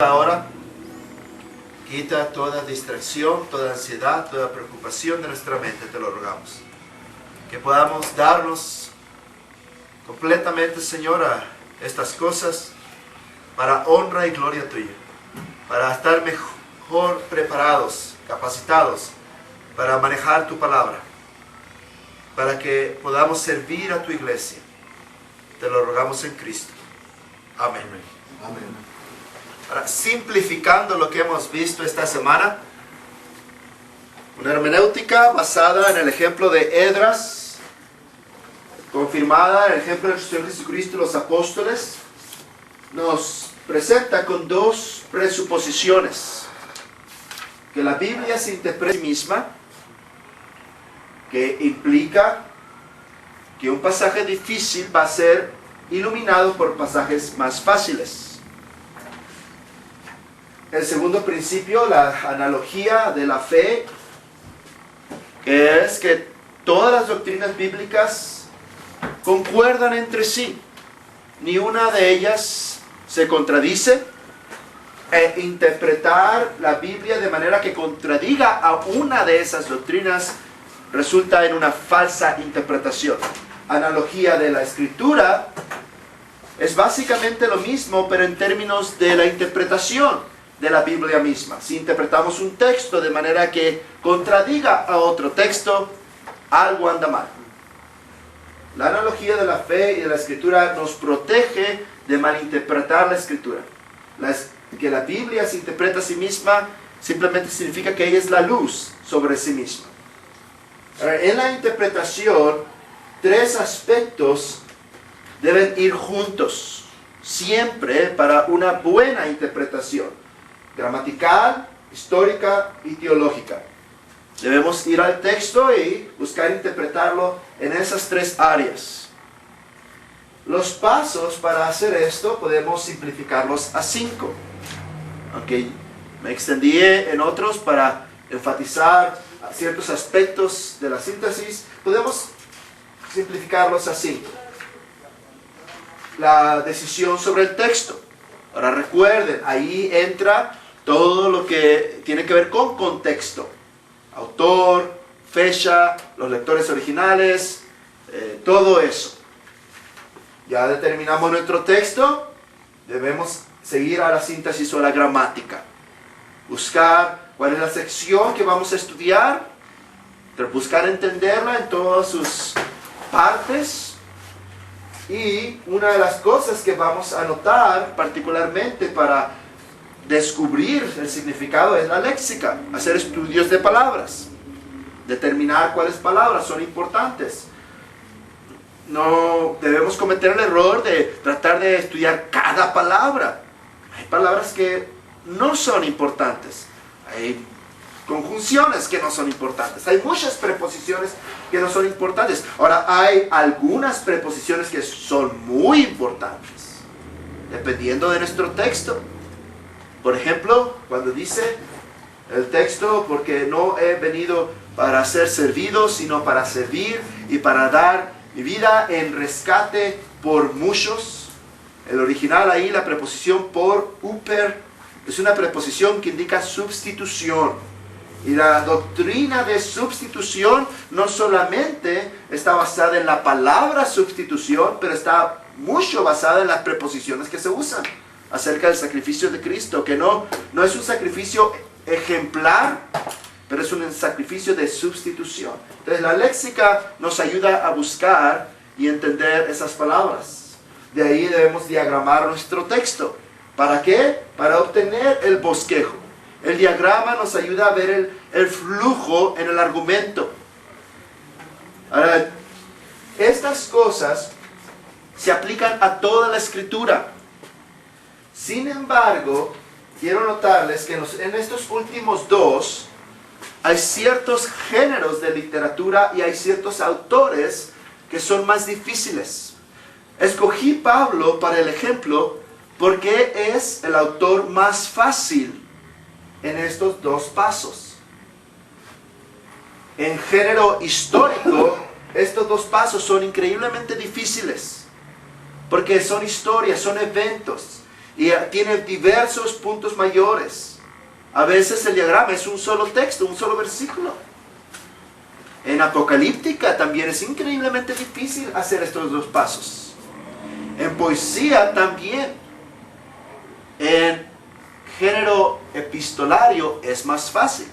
Ahora, quita toda distracción, toda ansiedad, toda preocupación de nuestra mente, te lo rogamos. Que podamos darnos completamente, Señor, a estas cosas para honra y gloria tuya, para estar mejor preparados, capacitados para manejar tu palabra, para que podamos servir a tu iglesia. Te lo rogamos en Cristo. Amén. Amén. Ahora, simplificando lo que hemos visto esta semana, una hermenéutica basada en el ejemplo de Esdras, confirmada en el ejemplo del Señor Jesucristo y los apóstoles, nos presenta con dos presuposiciones: que la Biblia se interpreta a sí misma, que implica que un pasaje difícil va a ser iluminado por pasajes más fáciles. El segundo principio, la analogía de la fe, que es que todas las doctrinas bíblicas concuerdan entre sí. Ni una de ellas se contradice. Interpretar la Biblia de manera que contradiga a una de esas doctrinas resulta en una falsa interpretación. Analogía de la Escritura es básicamente lo mismo, pero en términos de la interpretación de la Biblia misma. Si interpretamos un texto de manera que contradiga a otro texto, algo anda mal. La analogía de la fe y de la Escritura nos protege de malinterpretar la Escritura. Que la Biblia se interpreta a sí misma simplemente significa que ella es la luz sobre sí misma. Ahora, en la interpretación, tres aspectos deben ir juntos, siempre para una buena interpretación: gramatical, histórica y teológica. Debemos ir al texto y buscar interpretarlo en esas tres áreas. Los pasos para hacer esto podemos simplificarlos a 5. Aunque me extendí en otros para enfatizar ciertos aspectos de la síntesis, podemos simplificarlos a 5. La decisión sobre el texto. Ahora recuerden, ahí entra todo lo que tiene que ver con contexto: autor, fecha, los lectores originales, todo eso. Ya determinamos nuestro texto, debemos seguir a la síntesis o a la gramática. Buscar cuál es la sección que vamos a estudiar, pero buscar entenderla en todas sus partes. Y una de las cosas que vamos a notar particularmente para descubrir el significado es la léxica, hacer estudios de palabras, determinar cuáles palabras son importantes. No debemos cometer el error de tratar de estudiar cada palabra. Hay palabras que no son importantes, hay conjunciones que no son importantes, hay muchas preposiciones que no son importantes. Ahora, hay algunas preposiciones que son muy importantes, dependiendo de nuestro texto. Por ejemplo, cuando dice el texto: porque no he venido para ser servido, sino para servir y para dar mi vida en rescate por muchos. El original ahí, la preposición por uper, es una preposición que indica sustitución. Y la doctrina de sustitución no solamente está basada en la palabra sustitución, pero está mucho basada en las preposiciones que se usan acerca del sacrificio de Cristo, que no es un sacrificio ejemplar, pero es un sacrificio de sustitución. Entonces la léxica nos ayuda a buscar y entender esas palabras. De ahí debemos diagramar nuestro texto. ¿Para qué? Para obtener el bosquejo. El diagrama nos ayuda a ver el flujo en el argumento. Ahora, estas cosas se aplican a toda la Escritura. Sin embargo, quiero notarles que en estos últimos dos hay ciertos géneros de literatura y hay ciertos autores que son más difíciles. Escogí Pablo para el ejemplo porque es el autor más fácil en estos dos pasos. En género histórico, estos dos pasos son increíblemente difíciles, porque son historias, son eventos, y tiene diversos puntos mayores. A veces el diagrama es un solo texto, un solo versículo. En apocalíptica también es increíblemente difícil hacer estos dos pasos. En poesía también. En género epistolario es más fácil.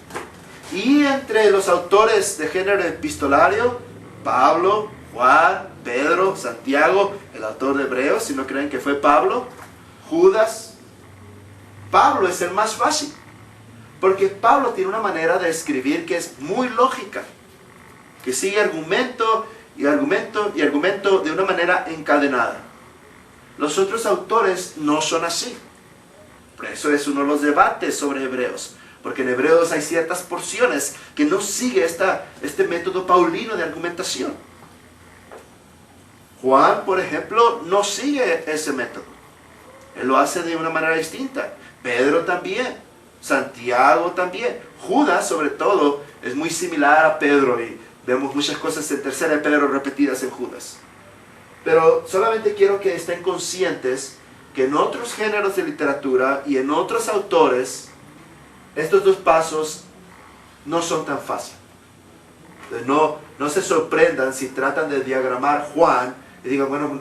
Y entre los autores de género epistolario, Pablo, Juan, Pedro, Santiago, el autor de Hebreos, si no creen que fue Pablo, Judas, Pablo es el más fácil. Porque Pablo tiene una manera de escribir que es muy lógica, que sigue argumento y argumento y argumento de una manera encadenada. Los otros autores no son así. Por eso es uno de los debates sobre Hebreos. Porque en Hebreos hay ciertas porciones que no sigue este método paulino de argumentación. Juan, por ejemplo, no sigue ese método. Él lo hace de una manera distinta. Pedro también. Santiago también. Judas, sobre todo, es muy similar a Pedro y vemos muchas cosas en tercera de Pedro repetidas en Judas. Pero solamente quiero que estén conscientes que en otros géneros de literatura y en otros autores, estos dos pasos no son tan fáciles. No se sorprendan si tratan de diagramar Juan y digan, bueno,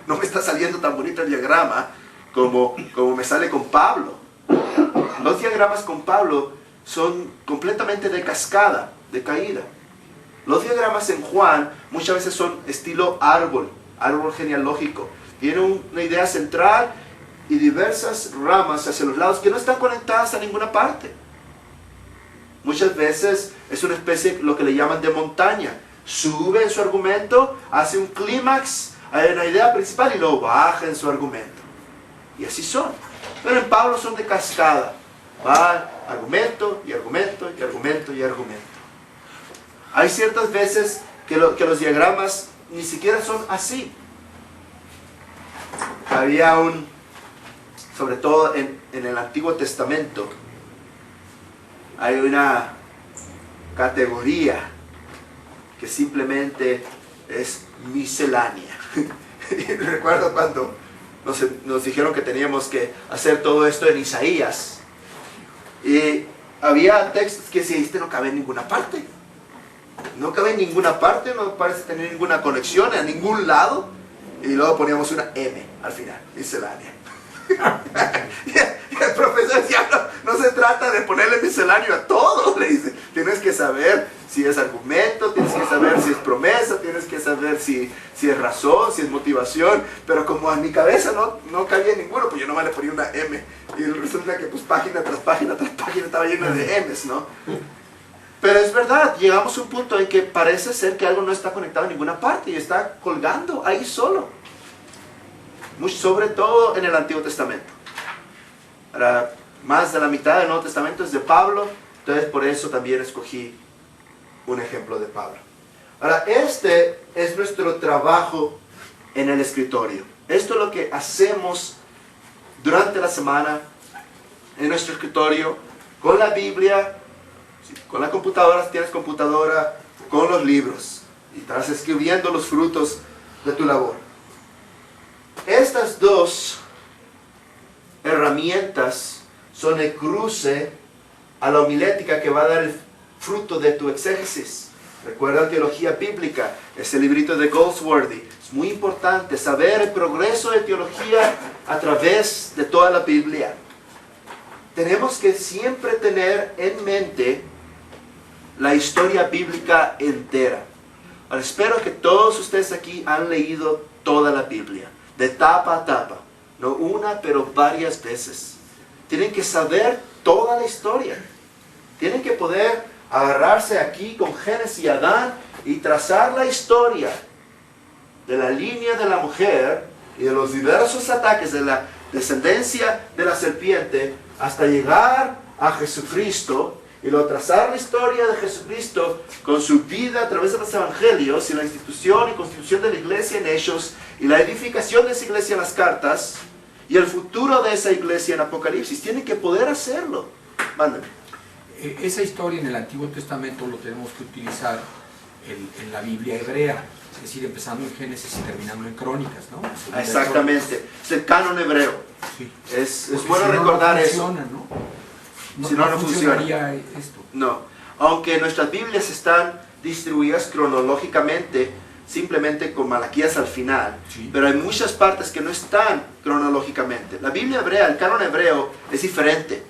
no me está saliendo tan bonito el diagrama como me sale con Pablo. Los diagramas con Pablo son completamente de cascada, de caída. Los diagramas en Juan muchas veces son estilo árbol genealógico. Tiene una idea central y diversas ramas hacia los lados que no están conectadas a ninguna parte. Muchas veces es una especie, lo que le llaman de montaña. Sube en su argumento, hace un clímax, hay una idea principal y luego baja en su argumento. Y así son. Pero en Pablo son de cascada. Va argumento y argumento y argumento y argumento. Hay ciertas veces que los diagramas ni siquiera son así. Había sobre todo en el Antiguo Testamento, hay una categoría que simplemente es miscelánea. Recuerdo cuando nos dijeron que teníamos que hacer todo esto en Isaías. Y había textos que si no cabe en ninguna parte. No cabe en ninguna parte, no parece tener ninguna conexión a ningún lado. Y luego poníamos una M al final, miscelánea. Y el profesor decía, no se trata de ponerle misceláneo a todo, le dice. Tienes que saber si es argumento, tienes que saber si es promesa, tienes que saber si es razón, si es motivación. Pero como en mi cabeza no cabía ninguno, pues yo nomás le ponía una M. Y resulta que pues página tras página tras página estaba llena de M's, ¿no? Pero es verdad, llegamos a un punto en que parece ser que algo no está conectado en ninguna parte y está colgando ahí solo. Sobre todo en el Antiguo Testamento. Ahora, más de la mitad del Nuevo Testamento es de Pablo, entonces por eso también escogí un ejemplo de Pablo. Ahora, este es nuestro trabajo en el escritorio. Esto es lo que hacemos durante la semana en nuestro escritorio, con la Biblia, con la computadora, si tienes computadora, con los libros. Y estás escribiendo los frutos de tu labor. Estas dos herramientas son el cruce a la homilética que va a dar el fruto de tu exégesis. Recuerda teología bíblica, ese librito de Goldsworthy. Es muy importante saber el progreso de teología a través de toda la Biblia. Tenemos que siempre tener en mente la historia bíblica entera. Ahora, espero que todos ustedes aquí han leído toda la Biblia, de tapa a tapa. No una, pero varias veces. Tienen que saber toda la historia. Tienen que poder agarrarse aquí con Génesis y Adán y trazar la historia de la línea de la mujer y de los diversos ataques de la descendencia de la serpiente hasta llegar a Jesucristo, y luego trazar la historia de Jesucristo con su vida a través de los evangelios y la institución y constitución de la iglesia en Hechos y la edificación de esa iglesia en las cartas y el futuro de esa iglesia en Apocalipsis. Tienen que poder hacerlo. Mándame. Esa historia en el Antiguo Testamento lo tenemos que utilizar en la Biblia hebrea. Es decir, empezando en Génesis y terminando en Crónicas, ¿no? Exactamente. Es el canon hebreo. Sí. Es Porque bueno si no, recordar no eso. funciona, ¿no? Si no, no funcionaría esto. No. Aunque nuestras Biblias están distribuidas cronológicamente, simplemente con Malaquías al final, Sí. pero hay muchas partes que no están cronológicamente. La Biblia hebrea, el canon hebreo, es diferente.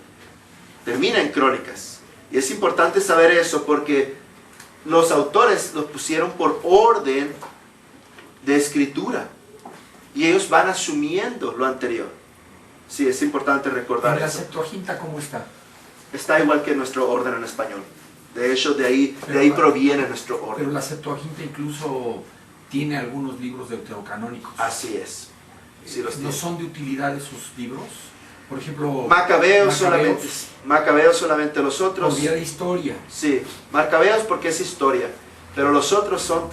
Termina en Crónicas. Y es importante saber eso porque los autores los pusieron por orden de escritura. Y ellos van asumiendo lo anterior. Sí, es importante recordar ¿En la eso. Septuaginta cómo está? Está igual que nuestro orden en español. De hecho, de ahí Pero proviene nuestro Pero orden. la Septuaginta incluso tiene algunos libros deuterocanónicos. Así es. Sí, los ¿No tiene. son de utilidad esos libros? Por ejemplo, Macabeos solamente los por otros. vía de historia. Sí, Macabeos porque es historia, pero los otros son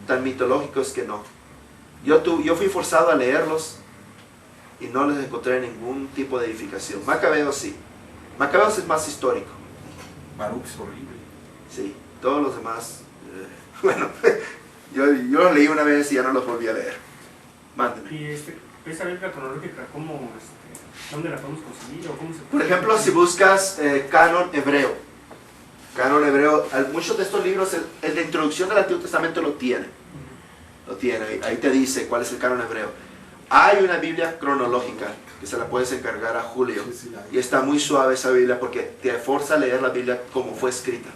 tan mitológicos que no. Yo fui forzado a leerlos y no les encontré ningún tipo de edificación. Macabeos sí. Macabeos es más histórico. Baruch es horrible. Sí, todos los demás, bueno, yo los leí una vez y ya no los volví a leer. Mándenme. Y esa Biblia cronológica, ¿dónde la podemos conseguir? ¿O cómo se Por ejemplo, si buscas canon hebreo, muchos de estos libros, el de introducción del Antiguo Testamento lo tiene. Ahí te dice cuál es el canon hebreo. Hay una Biblia cronológica que se la puedes encargar a Julio. Y está muy suave esa Biblia porque te fuerza a leer la Biblia como fue escrita.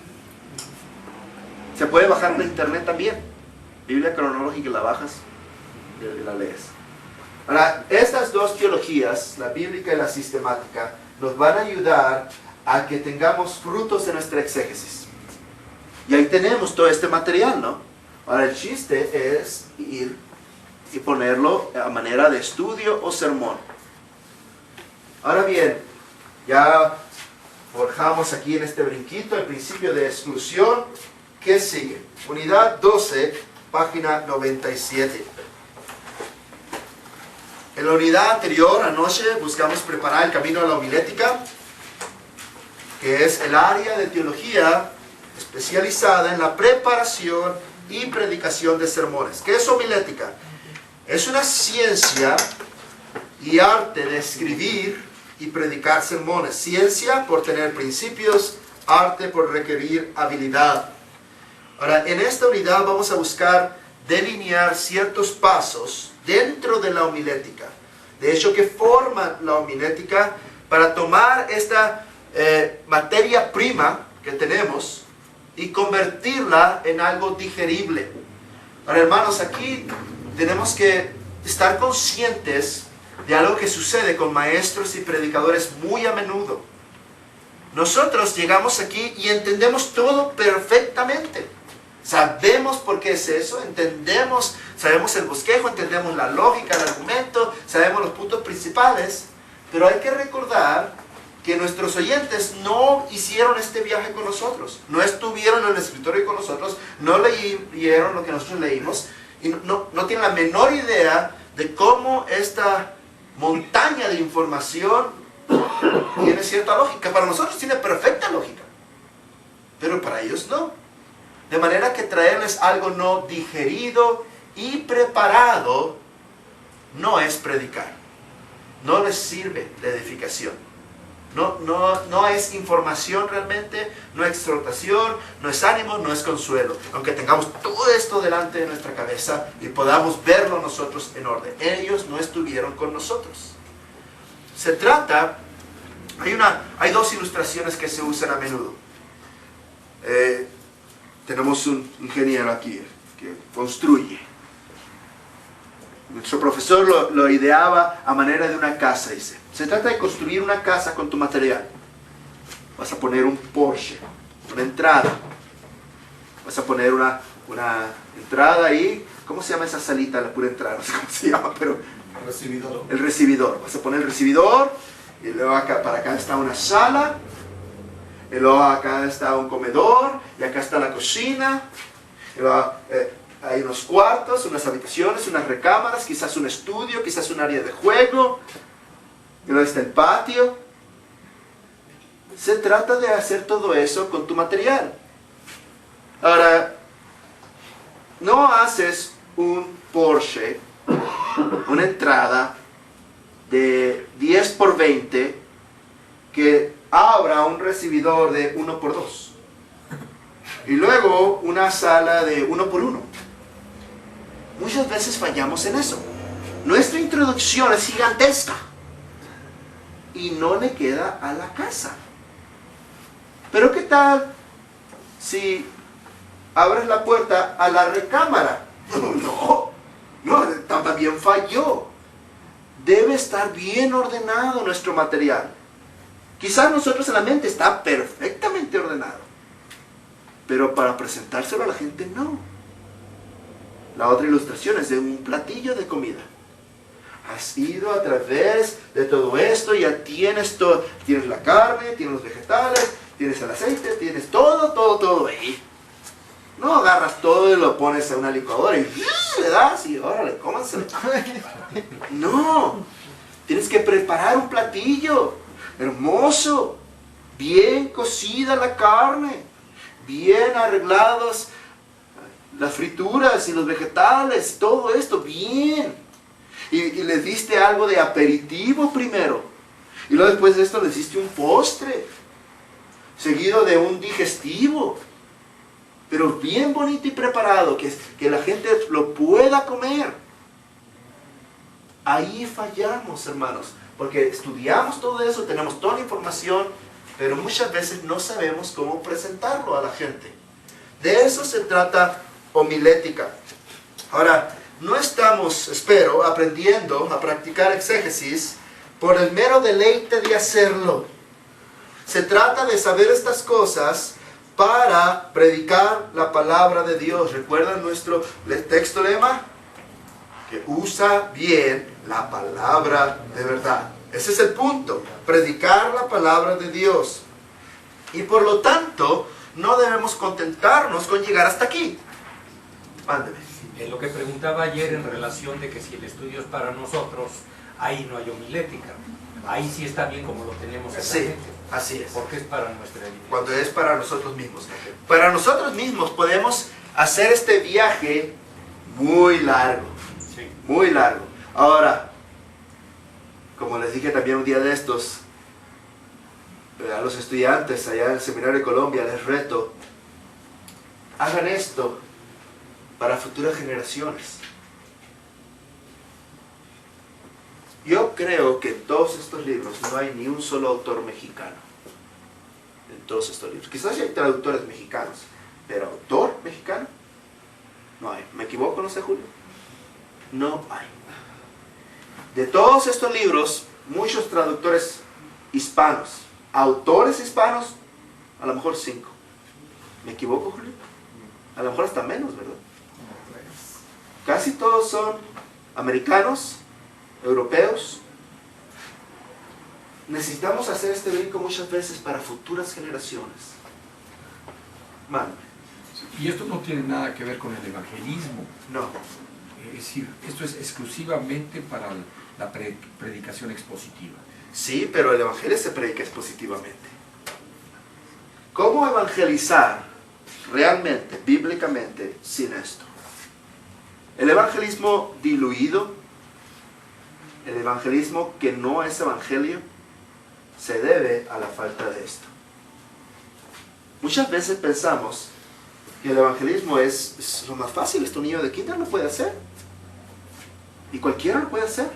Se puede bajar de internet también. Biblia cronológica, la bajas y la lees. Ahora, estas dos teologías, la bíblica y la sistemática, nos van a ayudar a que tengamos frutos de nuestra exégesis. Y ahí tenemos todo este material, ¿no? Ahora, el chiste es ir y ponerlo a manera de estudio o sermón. Ahora bien, ya forjamos aquí en este brinquito el principio de exclusión. ¿Qué sigue? Unidad 12, página 97. En la unidad anterior, anoche, buscamos preparar el camino a la homilética, que es el área de teología especializada en la preparación y predicación de sermones. ¿Qué es homilética? Es una ciencia y arte de escribir y predicar sermones. Ciencia por tener principios, arte por requerir habilidad. Ahora, en esta unidad vamos a buscar delinear ciertos pasos dentro de la homilética. De hecho, que forman la homilética para tomar esta materia prima que tenemos y convertirla en algo digerible. Ahora, hermanos, aquí tenemos que estar conscientes de algo que sucede con maestros y predicadores muy a menudo. Nosotros llegamos aquí y entendemos todo perfectamente. Sabemos por qué es eso, sabemos el bosquejo, entendemos la lógica, el argumento, sabemos los puntos principales, pero hay que recordar que nuestros oyentes no hicieron este viaje con nosotros, no estuvieron en el escritorio con nosotros, no leyeron lo que nosotros leímos, y no tienen la menor idea de cómo esta montaña de información tiene cierta lógica. Para nosotros tiene perfecta lógica, pero para ellos no. De manera que traerles algo no digerido y preparado no es predicar. No les sirve de edificación. No es información realmente, no es exhortación, no es ánimo, no es consuelo. Aunque tengamos todo esto delante de nuestra cabeza y podamos verlo nosotros en orden. Ellos no estuvieron con nosotros. Se trata, hay dos ilustraciones que se usan a menudo. Tenemos un ingeniero aquí que construye. Nuestro profesor lo ideaba a manera de una casa, dice. Se trata de construir una casa con tu material. Vas a poner un porche, una entrada. Vas a poner una entrada ahí. ¿Cómo se llama esa salita, la pura entrada? No sé cómo se llama, pero... Recibidor. El recibidor. Vas a poner el recibidor. Y luego para acá está una sala. Y luego acá está un comedor, y acá está la cocina, y luego, hay unos cuartos, unas habitaciones, unas recámaras, quizás un estudio, quizás un área de juego, y luego está el patio. Se trata de hacer todo eso con tu material. Ahora, no haces un Porsche, una entrada de 10 por 20 que abra un recibidor de 1 por 2 y luego una sala de 1 por 1. Muchas veces fallamos en eso. Nuestra introducción es gigantesca y no le queda a la casa. Pero ¿qué tal si abres la puerta a la recámara? No, también falló. Debe estar bien ordenado nuestro material. Quizás nosotros en la mente está perfectamente ordenado, pero para presentárselo a la gente no. La otra ilustración es de un platillo de comida. Has ido a través de todo esto, ya tienes todo, tienes la carne, tienes los vegetales, tienes el aceite, tienes todo ahí. No agarras todo y lo pones a una licuadora y le das y órale, cómanselo. No, tienes que preparar un platillo hermoso, bien cocida la carne, bien arreglados las frituras y los vegetales, todo esto bien. Y les diste algo de aperitivo primero. Y luego después de esto les diste un postre, seguido de un digestivo. Pero bien bonito y preparado, que la gente lo pueda comer. Ahí fallamos, hermanos, porque estudiamos todo eso, tenemos toda la información, pero muchas veces no sabemos cómo presentarlo a la gente. De eso se trata homilética. Ahora, no estamos, espero, aprendiendo a practicar exégesis por el mero deleite de hacerlo. Se trata de saber estas cosas para predicar la palabra de Dios. ¿Recuerdan nuestro texto lema? Que usa bien la palabra de verdad. Ese es el punto, predicar la palabra de Dios. Y por lo tanto, no debemos contentarnos con llegar hasta aquí. Mándeme. Lo que preguntaba ayer en relación de que si el estudio es para nosotros, ahí no hay homilética. Ahí sí está bien como lo tenemos en la mente. Así es. Porque es para nuestra edificación. Cuando es para nosotros mismos. Para nosotros mismos podemos hacer este viaje muy largo. Sí. Muy largo. Ahora, como les dije también un día de estos, a los estudiantes allá en el Seminario de Colombia, les reto, hagan esto para futuras generaciones. Yo creo que en todos estos libros no hay ni un solo autor mexicano. En todos estos libros. Quizás hay traductores mexicanos, pero autor mexicano no hay. ¿Me equivoco, no sé, Julio? No hay. De todos estos libros, muchos traductores hispanos. Autores hispanos, a lo mejor 5. ¿Me equivoco, Julio? A lo mejor hasta menos, ¿verdad? Casi todos son americanos, europeos. Necesitamos hacer este brinco muchas veces para futuras generaciones. Mándame. Y esto no tiene nada que ver con el evangelismo. No. Es decir, esto es exclusivamente para la predicación expositiva. Sí, pero el evangelio se predica expositivamente. ¿Cómo evangelizar realmente, bíblicamente, sin esto? El evangelismo diluido, el evangelismo que no es evangelio, se debe a la falta de esto. Muchas veces pensamos que el evangelismo es lo más fácil. Este niño de kinder lo puede hacer. Y cualquiera lo puede hacer.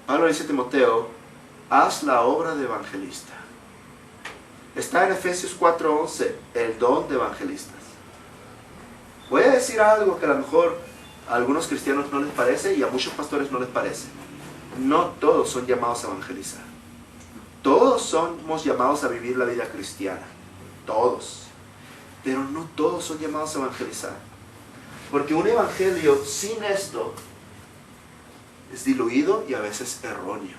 Pablo dice a Timoteo, haz la obra de evangelista. Está en Efesios 4:11, el don de evangelistas. Voy a decir algo que a lo mejor a algunos cristianos no les parece y a muchos pastores no les parece. No todos son llamados a evangelizar. Todos somos llamados a vivir la vida cristiana. Todos. Pero no todos son llamados a evangelizar. Porque un evangelio sin esto es diluido y a veces erróneo.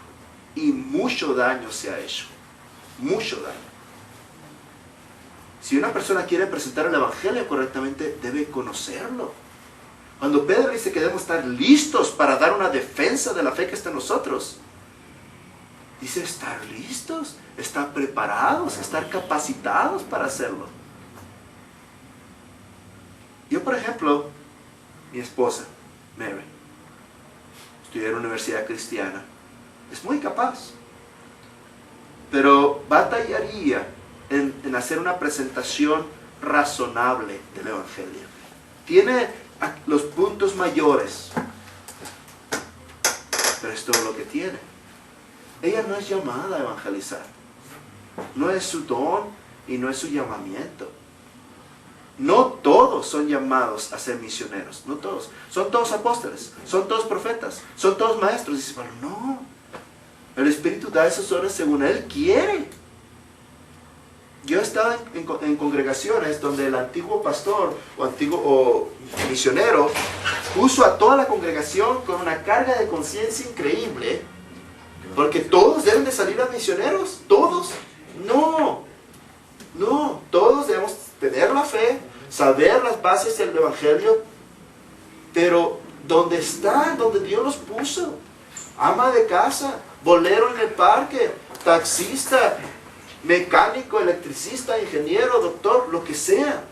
Y mucho daño se ha hecho. Mucho daño. Si una persona quiere presentar el evangelio correctamente, debe conocerlo. Cuando Pedro dice que debemos estar listos para dar una defensa de la fe que está en nosotros, dice estar listos, estar preparados, estar capacitados para hacerlo. por ejemplo, mi esposa, Mary, estudió en una universidad cristiana, es muy capaz, pero batallaría en hacer una presentación razonable del Evangelio. Tiene los puntos mayores, pero es todo lo que tiene. Ella no es llamada a evangelizar, no es su don y no es su llamamiento. No todos son llamados a ser misioneros, no todos. Son todos apóstoles, son todos profetas, son todos maestros. Y dice, bueno, no. El Espíritu da esos dones según Él quiere. Yo he estado en congregaciones donde el antiguo pastor o misionero puso a toda la congregación con una carga de conciencia increíble, porque todos deben de salir a misioneros, todos. No, todos debemos tener la fe, saber las bases del Evangelio, pero donde está, donde Dios los puso, ama de casa, bolero en el parque, taxista, mecánico, electricista, ingeniero, doctor, lo que sea.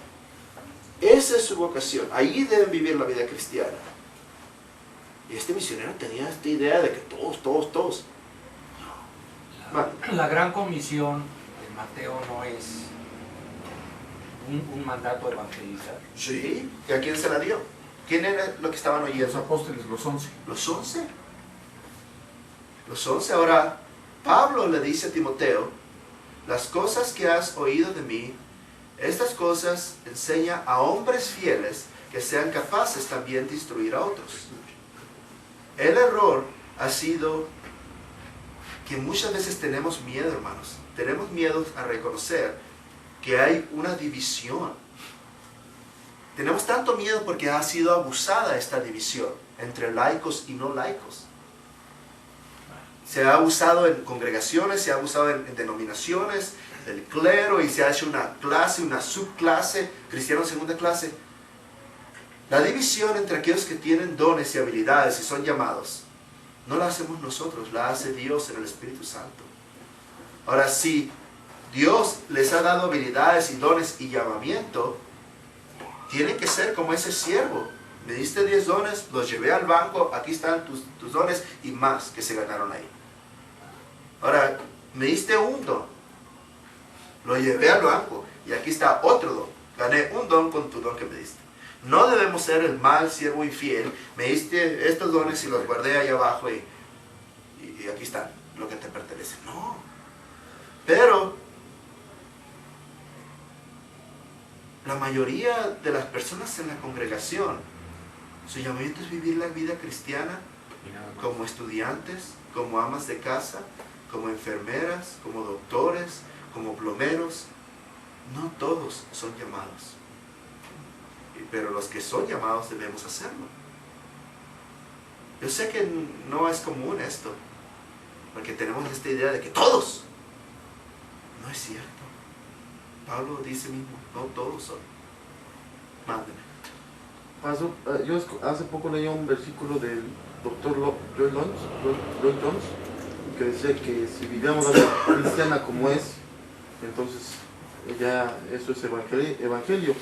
Esa es su vocación. Ahí deben vivir la vida cristiana. Y este misionero tenía esta idea de que todos. La gran comisión de Mateo no es un mandato evangelizar. Sí. ¿Y a quién se la dio? ¿Quién era lo que estaban oyendo? Los apóstoles, los 11. Los 11. Los 11. Ahora, Pablo le dice a Timoteo, las cosas que has oído de mí, estas cosas enseña a hombres fieles que sean capaces también de instruir a otros. El error ha sido que muchas veces tenemos miedo, hermanos. Tenemos miedo a reconocer que hay una división. Tenemos tanto miedo porque ha sido abusada esta división entre laicos y no laicos. Se ha usado en congregaciones, se ha usado en denominaciones, el clero, y se ha hecho una clase, una subclase, cristiano de segunda clase. La división entre aquellos que tienen dones y habilidades y son llamados, no la hacemos nosotros, la hace Dios en el Espíritu Santo. Ahora, si Dios les ha dado habilidades y dones y llamamiento, tienen que ser como ese siervo. Me diste 10 dones, los llevé al banco, aquí están tus dones y más que se ganaron ahí. Ahora, me diste un don, lo llevé al banco y aquí está otro don. Gané un don con tu don que me diste. No debemos ser el mal siervo infiel. Me diste estos dones y los guardé ahí abajo y aquí están, lo que te pertenece. No. Pero la mayoría de las personas en la congregación, su llamamiento es vivir la vida cristiana como estudiantes, como amas de casa, como enfermeras, como doctores, como plomeros. No todos son llamados, pero los que son llamados debemos hacerlo. Yo sé que no es común esto, porque tenemos esta idea de que todos. No es cierto. Pablo dice mismo, no todos son. Mándeme. Yo hace poco leí un versículo del Dr. Lloyd Jones, que decía que si vivíamos la vida cristiana como es, entonces ya eso es evangelio.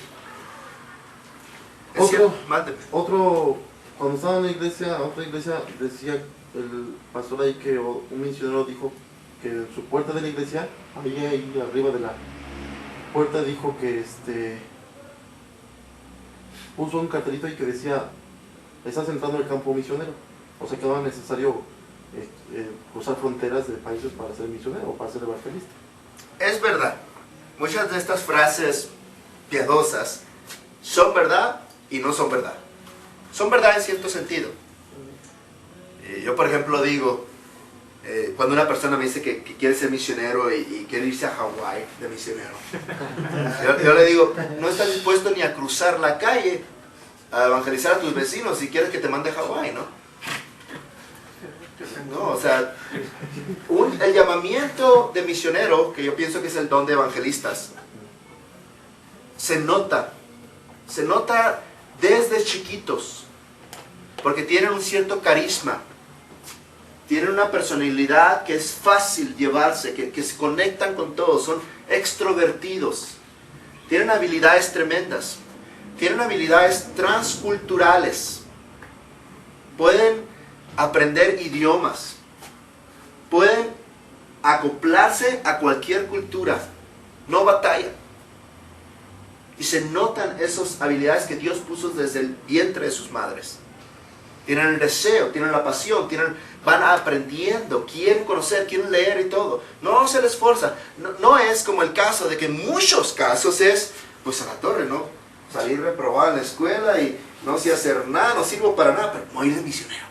Otro, cuando estaba en la iglesia, otra iglesia, decía el pastor ahí que un misionero dijo que en su puerta de la iglesia, ahí arriba de la puerta, dijo que puso un cartelito ahí que decía: estás entrando al campo misionero. O sea que no era necesario cruzar fronteras de países para ser misionero o para ser evangelista. Es verdad. Muchas de estas frases piadosas son verdad y no son verdad. Son verdad en cierto sentido. Yo, por ejemplo, digo, cuando una persona me dice que quiere ser misionero y quiere irse a Hawái de misionero, yo le digo, no estás dispuesto ni a cruzar la calle a evangelizar a tus vecinos si quieres que te mande a Hawái, ¿no? No, o sea, el llamamiento de misionero, que yo pienso que es el don de evangelistas, se nota desde chiquitos, porque tienen un cierto carisma, tienen una personalidad que es fácil llevarse, que se conectan con todos, son extrovertidos, tienen habilidades tremendas, tienen habilidades transculturales, pueden aprender idiomas, pueden acoplarse a cualquier cultura, no batallan. Y se notan esas habilidades que Dios puso desde el vientre de sus madres. Tienen el deseo, tienen la pasión, van aprendiendo, quieren conocer, quieren leer y todo. No se les esfuerza. No es como el caso de que en muchos casos es, pues a la torre, ¿no? Salir reprobado en la escuela y no sé hacer nada, no sirvo para nada, pero voy de misionero.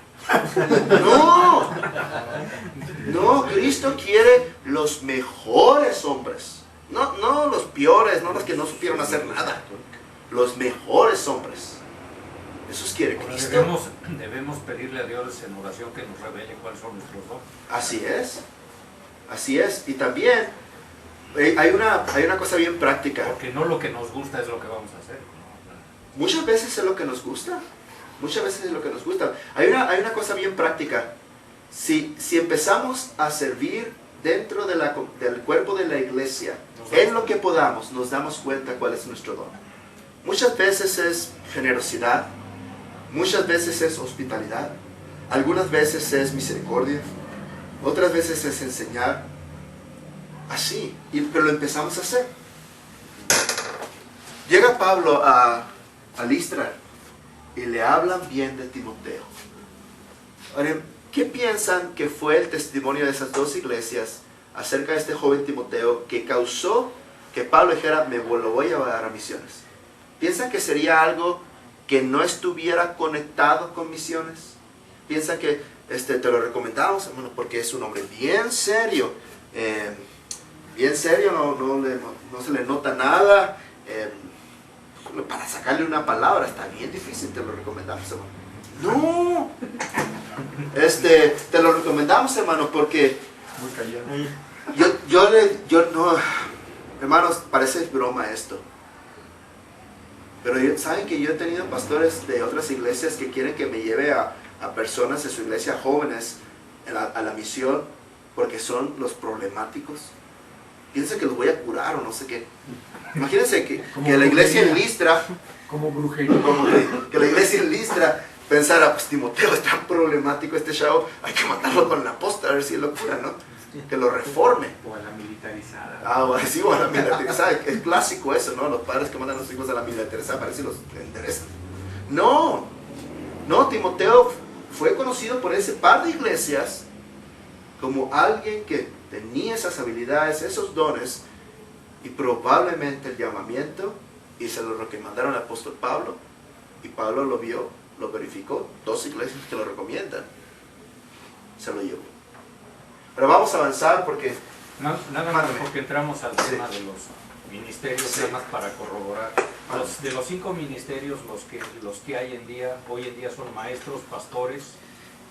No, Cristo quiere los mejores hombres. No los peores, no los que no supieron hacer nada. Los mejores hombres. Eso quiere Cristo. Debemos pedirle a Dios en oración que nos revele cuáles son nuestros dones. Así es. Y también hay una cosa bien práctica. Porque no lo que nos gusta es lo que vamos a hacer, ¿no? Muchas veces es lo que nos gusta. Hay una cosa bien práctica. Si empezamos a servir dentro del cuerpo de la iglesia, en lo que podamos, nos damos cuenta cuál es nuestro don. Muchas veces es generosidad, muchas veces es hospitalidad, algunas veces es misericordia, otras veces es enseñar. Así, pero lo empezamos a hacer. Llega Pablo a Listra y le hablan bien de Timoteo. Ahora, ¿qué piensan que fue el testimonio de esas dos iglesias acerca de este joven Timoteo que causó que Pablo dijera, me lo voy a llevar a misiones? ¿Piensan que sería algo que no estuviera conectado con misiones? ¿Piensan que te lo recomendamos, hermano, porque es un hombre bien serio? Bien serio, no se le nota nada. Para sacarle una palabra está bien difícil, te lo recomendamos, hermano. No, te lo recomendamos, hermano, porque Muy callado. no, hermanos, parece broma esto, pero saben que yo he tenido pastores de otras iglesias que quieren que me lleve a personas de su iglesia, jóvenes, a la misión, porque son los problemáticos. Piensan que los voy a curar o no sé qué. Imagínense que la iglesia en Listra, Como brujería. que la iglesia en Listra pensara, pues Timoteo es tan problemático este chavo, hay que matarlo con el apóstol a ver si él lo cura, ¿no? Que lo reforme. O a la militarizada. O a la militarizada. Es clásico eso, ¿no? Los padres que mandan a los hijos a la militarizada para ver si los enderezan. No, Timoteo fue conocido por ese par de iglesias como alguien que tenía esas habilidades, esos dones, y probablemente el llamamiento, y se lo recomendaron al apóstol Pablo, y Pablo lo vio, lo verificó, dos iglesias que lo recomiendan, se lo llevó. Pero vamos a avanzar porque... Nada más porque entramos al tema de los ministerios, nada más para corroborar. De los 5 ministerios, los que hay hoy en día son maestros, pastores,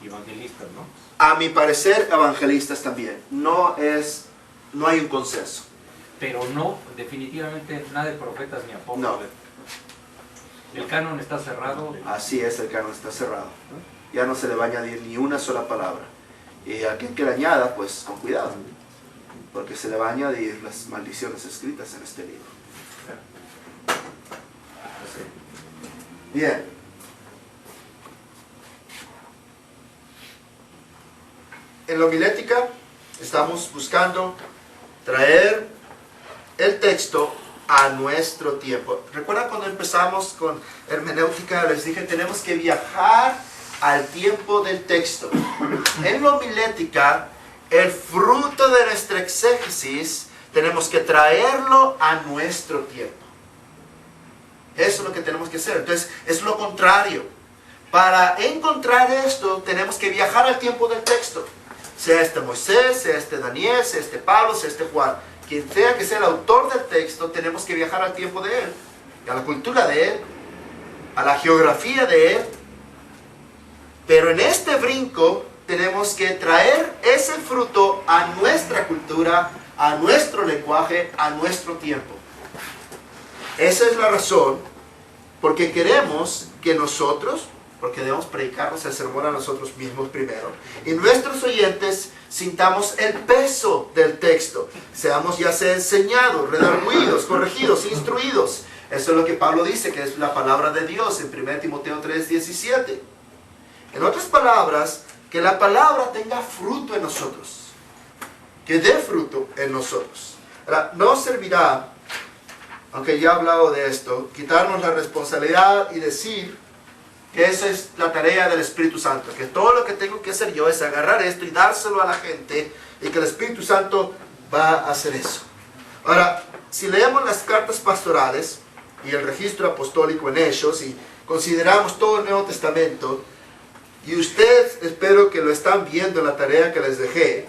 evangelistas, ¿no? A mi parecer, evangelistas también. No hay un consenso. Pero no, definitivamente nada de profetas ni apóstoles. No. El canon está cerrado. Así es, el canon está cerrado. Ya no se le va a añadir ni una sola palabra. Y aquel que le añada, pues con cuidado, porque se le va a añadir las maldiciones escritas en este libro. Bien. En la homilética estamos buscando traer el texto a nuestro tiempo. ¿Recuerdan cuando empezamos con hermenéutica? Les dije, tenemos que viajar al tiempo del texto. En la homilética, el fruto de nuestra exégesis, tenemos que traerlo a nuestro tiempo. Eso es lo que tenemos que hacer. Entonces, es lo contrario. Para encontrar esto, tenemos que viajar al tiempo del texto. Sea este Moisés, sea este Daniel, sea este Pablo, sea este Juan. Quien sea que sea el autor del texto, tenemos que viajar al tiempo de él, a la cultura de él, a la geografía de él. Pero en este brinco tenemos que traer ese fruto a nuestra cultura, a nuestro lenguaje, a nuestro tiempo. Esa es la razón porque queremos que nosotros, porque debemos predicarnos el sermón a nosotros mismos primero, y nuestros oyentes sintamos el peso del texto, seamos ya sea enseñados, redarguidos, corregidos, instruidos Eso es lo que Pablo dice, que es la palabra de Dios en 1 Timoteo 3:17. En otras palabras, que la palabra tenga fruto en nosotros. Que dé fruto en nosotros. Ahora, no servirá, aunque ya he hablado de esto, quitarnos la responsabilidad y decir que esa es la tarea del Espíritu Santo. Que todo lo que tengo que hacer yo es agarrar esto y dárselo a la gente y que el Espíritu Santo va a hacer eso. Ahora, si leemos las cartas pastorales y el registro apostólico en ellos y consideramos todo el Nuevo Testamento, y ustedes espero que lo están viendo en la tarea que les dejé,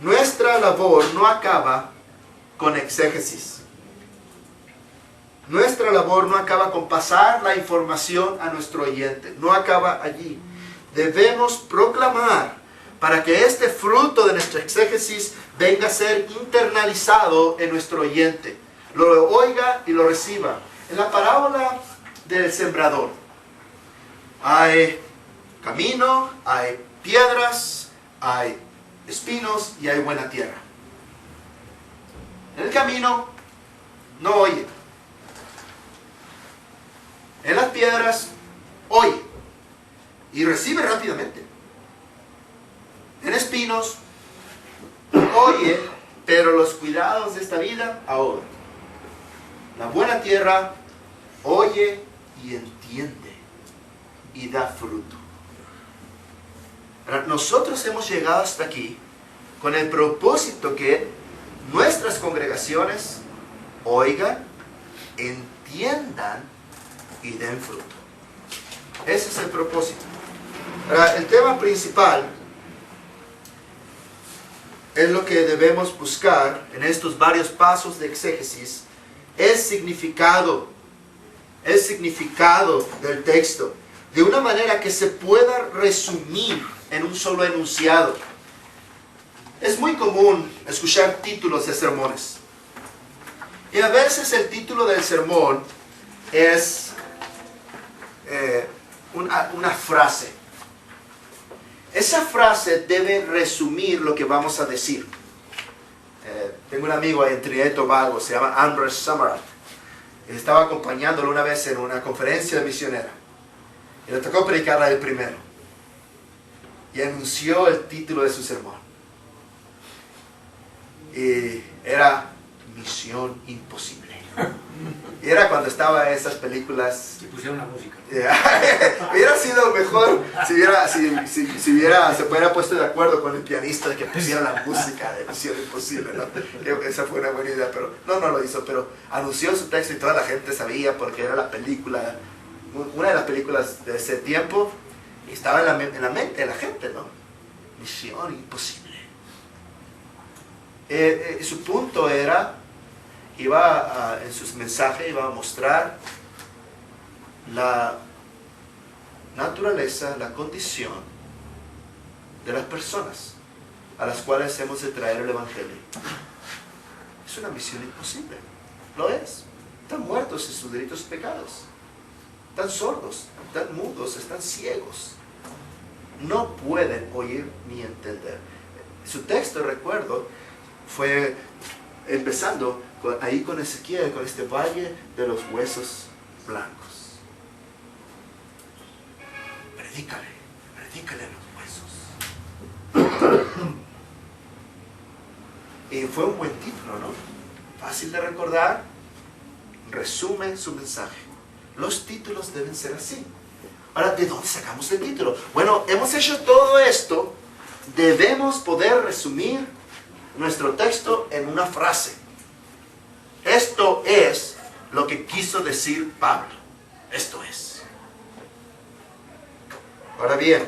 nuestra labor no acaba con exégesis. Nuestra labor no acaba con pasar la información a nuestro oyente. No acaba allí. Debemos proclamar para que este fruto de nuestra exégesis venga a ser internalizado en nuestro oyente. Lo oiga y lo reciba. En la parábola del sembrador hay camino, hay piedras, hay espinos y hay buena tierra. En el camino no oye. En las piedras oye y recibe rápidamente. En espinos oye, pero los cuidados de esta vida ahogan. La buena tierra oye y entiende y da fruto. Ahora, nosotros hemos llegado hasta aquí con el propósito que nuestras congregaciones oigan, entiendan y den fruto. Ese es el propósito. Ahora, el tema principal es lo que debemos buscar en estos varios pasos de exégesis, el significado del texto, de una manera que se pueda resumir en un solo enunciado. Es muy común escuchar títulos de sermones. Y a veces el título del sermón es una frase. Esa frase debe resumir lo que vamos a decir. Tengo un amigo en Trinidad y Tobago, se llama Amber Samarat. Estaba acompañándolo una vez en una conferencia de misionera. Y le tocó predicarla el primero. Y anunció el título de su sermón. Y era Misión Imposible. Y era cuando estaba en esas películas. Y pusieron la música. Hubiera sido mejor si se hubiera puesto de acuerdo con el pianista de que pusiera la música de Misión Imposible, ¿no? Esa fue una buena idea, pero no lo hizo. Pero anunció su texto y toda la gente sabía porque era la película, una de las películas de ese tiempo, y estaba en la mente de la gente, ¿no? Misión Imposible. Su punto era, en sus mensajes iba a mostrar la naturaleza, la condición de las personas a las cuales hemos de traer el Evangelio. Es una misión imposible, lo es. Están muertos en sus delitos y pecados, están sordos, están mudos, están ciegos, no pueden oír ni entender. Su texto, recuerdo, fue empezando ahí con Ezequiel, con este valle de los huesos blancos. Predícale a los huesos. Y fue un buen título, ¿no? Fácil de recordar, resume su mensaje. Los títulos deben ser así. Ahora, ¿de dónde sacamos el título? Bueno, hemos hecho todo esto, debemos poder resumir nuestro texto en una frase. Esto es lo que quiso decir Pablo. Esto es. Ahora bien.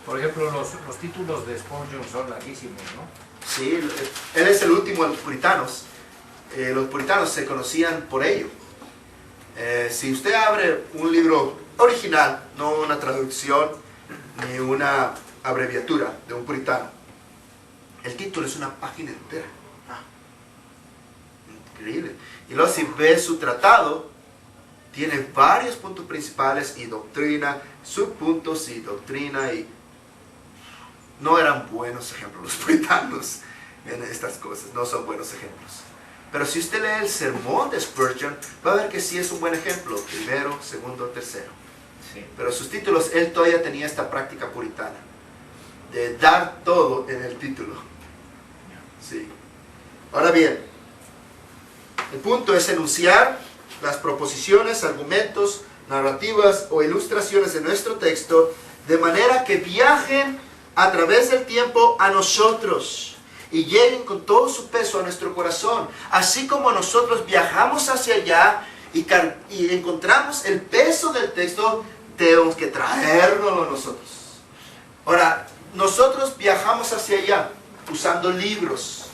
Por ejemplo, los títulos de Spurgeon son larguísimos, ¿no? Sí, él es el último de los puritanos. Los puritanos se conocían por ello. Si usted abre un libro original, no una traducción ni una abreviatura de un puritano, el título es una página entera. Increíble. Y luego si ve su tratado, tiene varios puntos principales y doctrina, subpuntos y doctrina, y no eran buenos ejemplos los puritanos en estas cosas, no son buenos ejemplos. Pero si usted lee el sermón de Spurgeon, va a ver que sí es un buen ejemplo. Primero, segundo, tercero. Sí. Pero sus títulos, él todavía tenía esta práctica puritana. De dar todo en el título. Sí. Ahora bien, el punto es enunciar las proposiciones, argumentos, narrativas o ilustraciones de nuestro texto de manera que viajen a través del tiempo a nosotros y lleguen con todo su peso a nuestro corazón. Así como nosotros viajamos hacia allá y encontramos el peso del texto, tenemos que traérnoslo nosotros. Ahora, nosotros viajamos hacia allá usando libros.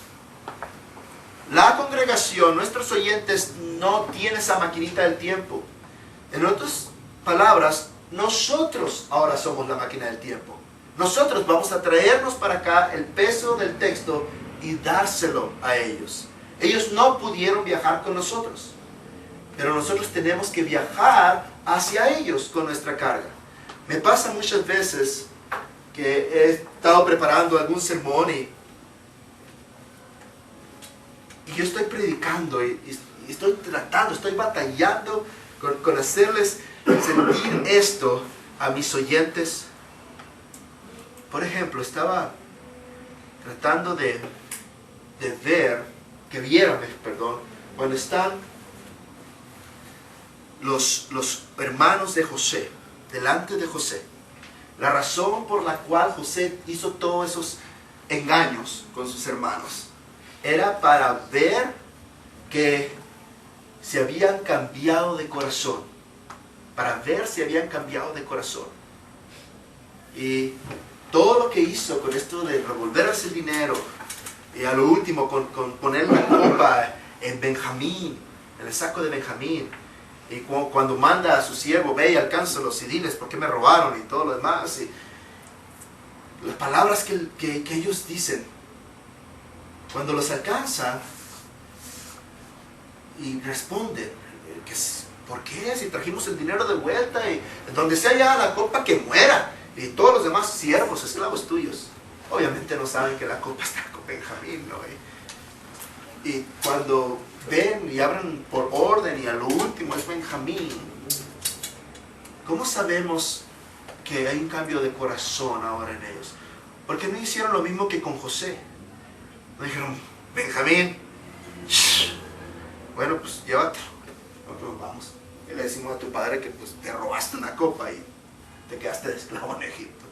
La congregación, nuestros oyentes, no tiene esa maquinita del tiempo. En otras palabras, nosotros ahora somos la máquina del tiempo. Nosotros vamos a traernos para acá el peso del texto y dárselo a ellos. Ellos no pudieron viajar con nosotros, pero nosotros tenemos que viajar hacia ellos con nuestra carga. Me pasa muchas veces que he estado preparando algún sermón y yo estoy predicando y estoy tratando, estoy batallando con hacerles sentir esto a mis oyentes. Por ejemplo, estaba tratando de ver, que vieran, cuando están los hermanos de José, delante de José. La razón por la cual José hizo todos esos engaños con sus hermanos era para ver que se habían cambiado de corazón. Para ver si habían cambiado de corazón. Y todo lo que hizo con esto de revolverse el dinero, y a lo último con poner la copa en Benjamín, en el saco de Benjamín, y cuando manda a su siervo, ve y alcánzalos y diles por qué me robaron y todo lo demás, y las palabras que ellos dicen, cuando los alcanza y responden, ¿por qué? Si trajimos el dinero de vuelta, y donde sea ya la copa, que muera, y todos los demás siervos, esclavos tuyos. Obviamente no saben que la copa está con Benjamín, ¿no? Y cuando ven y abren por orden y a lo último es Benjamín, ¿cómo sabemos que hay un cambio de corazón ahora en ellos? Porque no hicieron lo mismo que con José. No dijeron, Benjamín, bueno, pues llévatelo, nosotros vamos. Y le decimos a tu padre que pues te robaste una copa y te quedaste de esclavo en Egipto.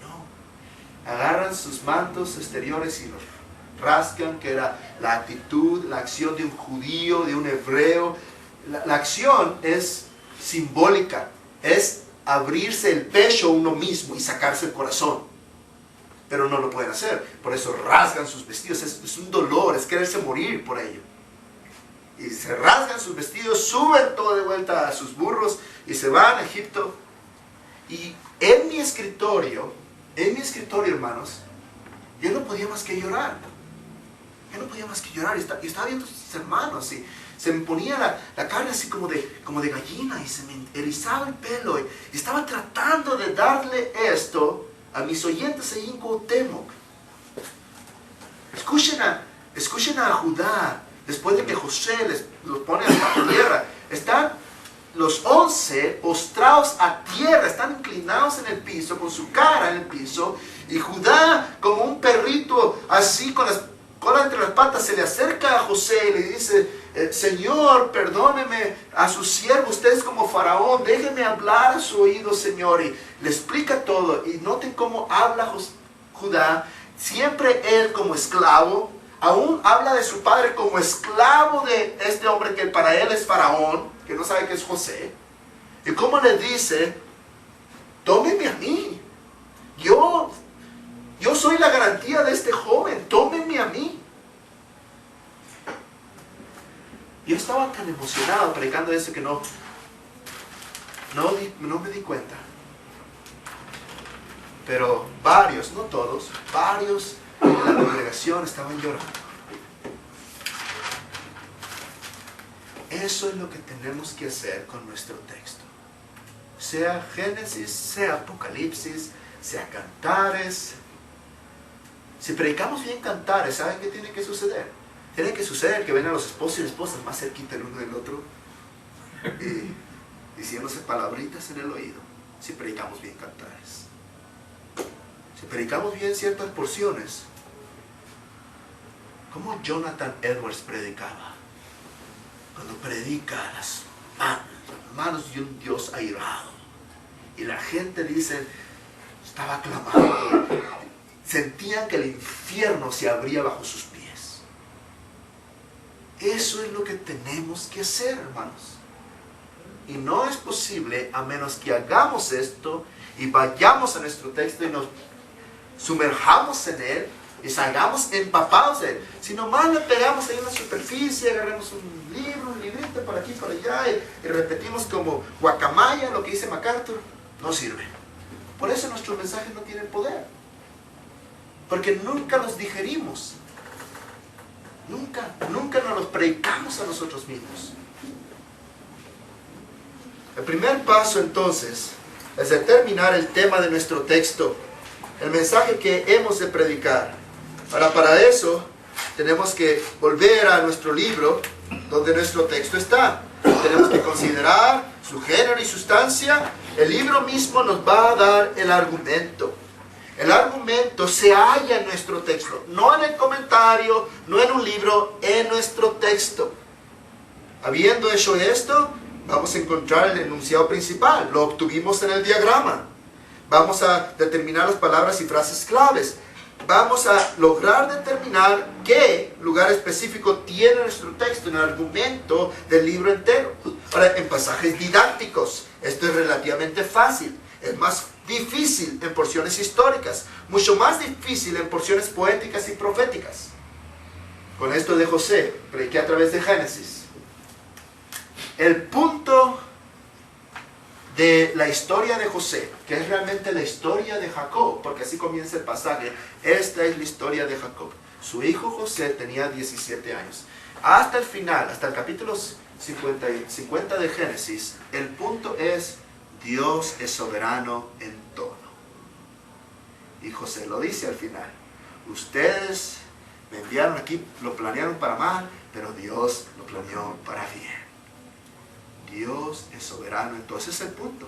No, agarran sus mantos exteriores y los rascan, que era la actitud, la acción de un judío, de un hebreo. La acción es simbólica, es abrirse el pecho uno mismo y sacarse el corazón. Pero no lo pueden hacer, por eso rasgan sus vestidos, es un dolor, es quererse morir por ello. Y se rasgan sus vestidos, suben todo de vuelta a sus burros y se van a Egipto. Y en mi escritorio, hermanos, yo no podía más que llorar. Yo no podía más que llorar. Yo estaba viendo a sus hermanos y se me ponía la carne así como de gallina y se me erizaba el pelo. Y estaba tratando de darle esto a mis oyentes ahí en Cuauhtémoc. Escuchen a Judá. Después de que José los pone hasta tierra, están los 11 postrados a tierra, están inclinados en el piso, con su cara en el piso, y Judá, como un perrito así con las colas entre las patas, se le acerca a José y le dice, Señor, perdóneme a su siervo, usted es como faraón, déjeme hablar a su oído, Señor, y le explica todo. Y noten cómo habla Judá, siempre él como esclavo, aún habla de su padre como esclavo de este hombre que para él es faraón, que no sabe que es José. Y cómo le dice, tómeme a mí, yo soy la garantía de este joven, tómenme a mí. Yo estaba tan emocionado predicando eso que no me di cuenta. Pero varios, no todos, varios en la congregación estaban llorando. Eso es lo que tenemos que hacer con nuestro texto. Sea Génesis, sea Apocalipsis, sea Cantares. Si predicamos bien Cantares, ¿saben qué tiene que suceder? Tiene que suceder que vengan los esposos y esposas más cerquita el uno del otro, diciéndose palabritas en el oído, si predicamos bien cantares. Si predicamos bien ciertas porciones, como Jonathan Edwards predicaba, cuando predica las manos de un Dios airado, y la gente dice, estaba clamando, sentían que el infierno se abría bajo sus pies. Eso es lo que tenemos que hacer, hermanos. Y no es posible a menos que hagamos esto y vayamos a nuestro texto y nos sumerjamos en él y salgamos empapados de él. Si nomás le pegamos ahí en la superficie, agarramos un libro, un librito por aquí, por allá y repetimos como guacamaya lo que dice MacArthur, no sirve. Por eso nuestros mensajes no tienen poder. Porque nunca los digerimos. Nunca nos los predicamos a nosotros mismos. El primer paso entonces es determinar el tema de nuestro texto, el mensaje que hemos de predicar. Ahora, para eso tenemos que volver a nuestro libro donde nuestro texto está. Tenemos que considerar su género y sustancia. El libro mismo nos va a dar el argumento. El argumento se halla en nuestro texto, no en el comentario, no en un libro, en nuestro texto. Habiendo hecho esto, vamos a encontrar el enunciado principal. Lo obtuvimos en el diagrama. Vamos a determinar las palabras y frases claves. Vamos a lograr determinar qué lugar específico tiene nuestro texto en el argumento del libro entero. Ahora, en pasajes didácticos, esto es relativamente fácil. Es más difícil en porciones históricas, mucho más difícil en porciones poéticas y proféticas. Con esto de José, prediqué a través de Génesis. El punto de la historia de José, que es realmente la historia de Jacob, porque así comienza el pasaje, esta es la historia de Jacob. Su hijo José tenía 17 años. Hasta el final, hasta el capítulo 50 de Génesis, el punto es: Dios es soberano en todo. Y José lo dice al final: ustedes me enviaron aquí, lo planearon para mal, pero Dios lo planeó para bien. Dios es soberano. Entonces es el punto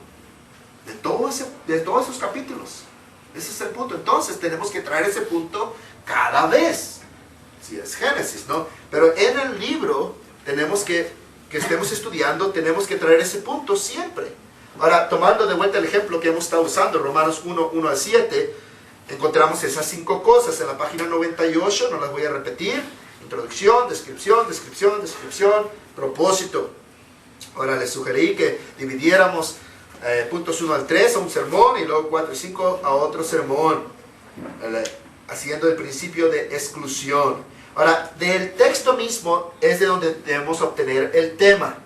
de todos esos capítulos. Ese es el punto. Entonces tenemos que traer ese punto cada vez. Si es Génesis, ¿no? Pero en el libro tenemos que estemos estudiando, tenemos que traer ese punto siempre. Ahora, tomando de vuelta el ejemplo que hemos estado usando, Romanos 1 al 7, encontramos esas 5 cosas en la página 98, no las voy a repetir: introducción, descripción, propósito. Ahora les sugerí que dividiéramos puntos 1 al 3 a un sermón y luego 4 y 5 a otro sermón, haciendo el principio de exclusión. Ahora, del texto mismo es de donde debemos obtener el tema.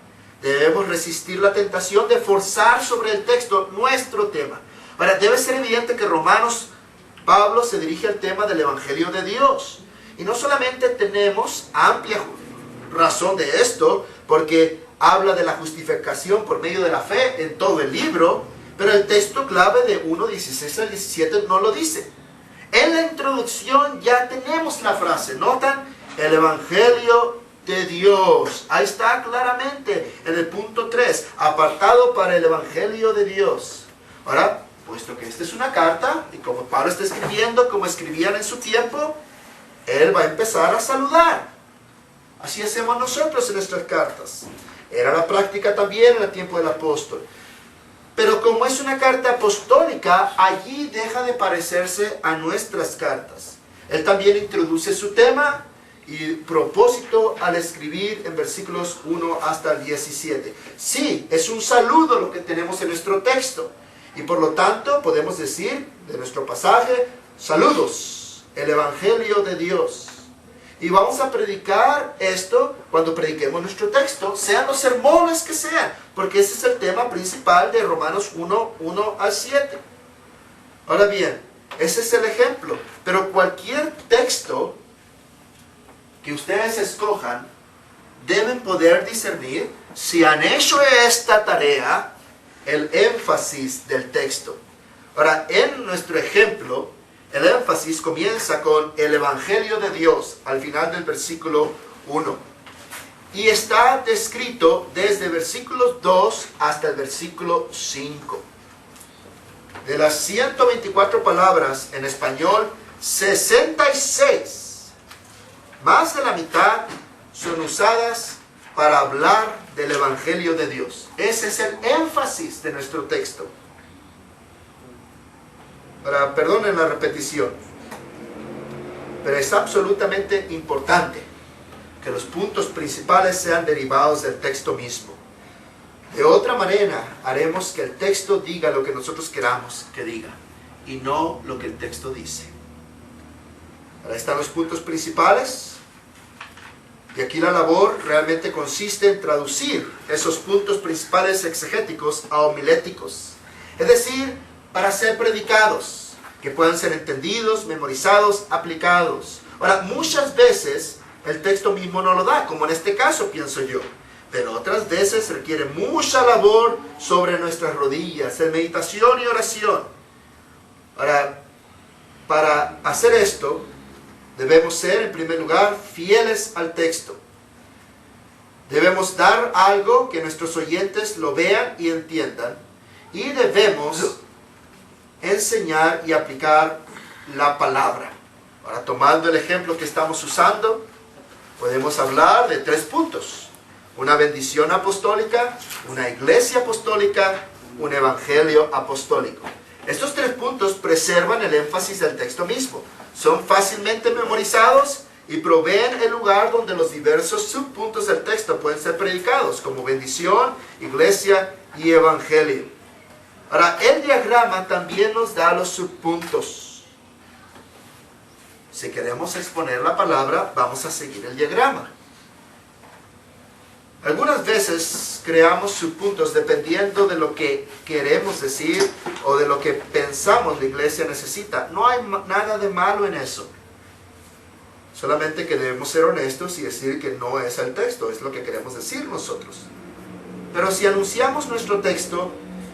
Debemos resistir la tentación de forzar sobre el texto nuestro tema. Ahora, debe ser evidente que Pablo se dirige al tema del Evangelio de Dios. Y no solamente tenemos amplia razón de esto, porque habla de la justificación por medio de la fe en todo el libro, pero el texto clave de 1:16 al 17 no lo dice. En la introducción ya tenemos la frase, ¿notan? El Evangelio de Dios. Ahí está claramente en el punto 3, apartado para el Evangelio de Dios. Ahora, puesto que esta es una carta, y como Pablo está escribiendo, como escribían en su tiempo, él va a empezar a saludar. Así hacemos nosotros en nuestras cartas. Era la práctica también en el tiempo del apóstol. Pero como es una carta apostólica, allí deja de parecerse a nuestras cartas. Él también introduce su tema y propósito al escribir en versículos 1 hasta el 17. Sí, es un saludo lo que tenemos en nuestro texto. Y por lo tanto podemos decir de nuestro pasaje: saludos, el Evangelio de Dios. Y vamos a predicar esto cuando prediquemos nuestro texto, sean los sermones que sean, porque ese es el tema principal de Romanos 1 al 7. Ahora bien, ese es el ejemplo, pero cualquier texto que ustedes escojan, deben poder discernir si han hecho esta tarea, el énfasis del texto. Ahora, en nuestro ejemplo, el énfasis comienza con el Evangelio de Dios al final del versículo 1. Y está descrito desde versículos 2 hasta el versículo 5. De las 124 palabras en español, 66, más de la mitad, son usadas para hablar del Evangelio de Dios. Ese es el énfasis de nuestro texto. Perdonen la repetición, pero es absolutamente importante que los puntos principales sean derivados del texto mismo. De otra manera, haremos que el texto diga lo que nosotros queramos que diga, y no lo que el texto dice. Ahí están los puntos principales, y aquí la labor realmente consiste en traducir esos puntos principales exegéticos a homiléticos, es decir, para ser predicados, que puedan ser entendidos, memorizados, aplicados. Ahora, muchas veces el texto mismo no lo da, como en este caso pienso yo, pero otras veces requiere mucha labor sobre nuestras rodillas, en meditación y oración. Ahora, para hacer esto, debemos ser, en primer lugar, fieles al texto. Debemos dar algo que nuestros oyentes lo vean y entiendan, y debemos enseñar y aplicar la palabra. Ahora, tomando el ejemplo que estamos usando, podemos hablar de 3 puntos: una bendición apostólica, una iglesia apostólica, un evangelio apostólico. Estos 3 puntos preservan el énfasis del texto mismo, son fácilmente memorizados y proveen el lugar donde los diversos subpuntos del texto pueden ser predicados, como bendición, iglesia y evangelio. Ahora, el diagrama también nos da los subpuntos. Si queremos exponer la palabra, vamos a seguir el diagrama. Algunas veces creamos subpuntos dependiendo de lo que queremos decir o de lo que pensamos la iglesia necesita. No hay nada de malo en eso. Solamente que debemos ser honestos y decir que no es el texto, es lo que queremos decir nosotros. Pero si anunciamos nuestro texto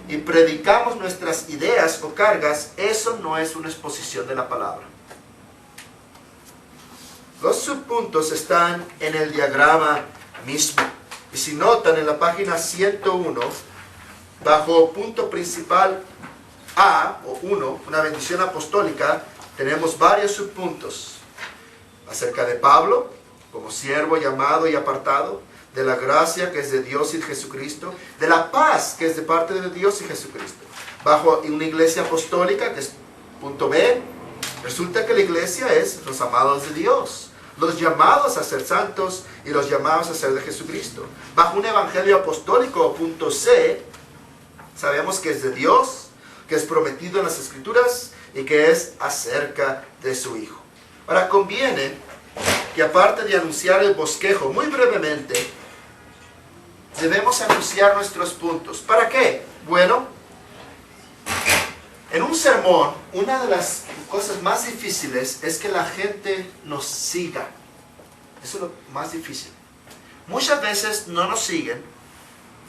y predicamos nuestras ideas o cargas, eso no es una exposición de la palabra. Los subpuntos están en el diagrama mismo. Y si notan en la página 101, bajo punto principal A o 1, una bendición apostólica, tenemos varios subpuntos. Acerca de Pablo, como siervo llamado y apartado, de la gracia que es de Dios y Jesucristo, de la paz que es de parte de Dios y Jesucristo. Bajo una iglesia apostólica, que es punto B, resulta que la iglesia es los amados de Dios, los llamados a ser santos y los llamados a ser de Jesucristo. Bajo un evangelio apostólico, punto C, sabemos que es de Dios, que es prometido en las Escrituras y que es acerca de su Hijo. Ahora, conviene que aparte de anunciar el bosquejo muy brevemente, debemos anunciar nuestros puntos. ¿Para qué? Bueno, en un sermón, una de las cosas más difíciles es que la gente nos siga. Eso es lo más difícil. Muchas veces no nos siguen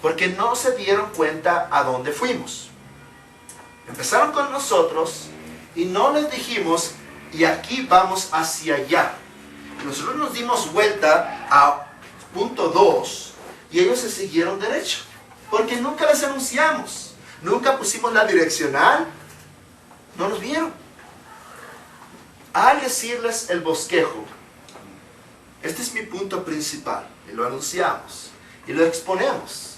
porque no se dieron cuenta a dónde fuimos. Empezaron con nosotros y no les dijimos, y aquí vamos hacia allá. Nosotros nos dimos vuelta a punto 2 y ellos se siguieron derecho, porque nunca les anunciamos, nunca pusimos la direccional, no nos vieron. Al decirles el bosquejo, este es mi punto principal, y lo anunciamos y lo exponemos.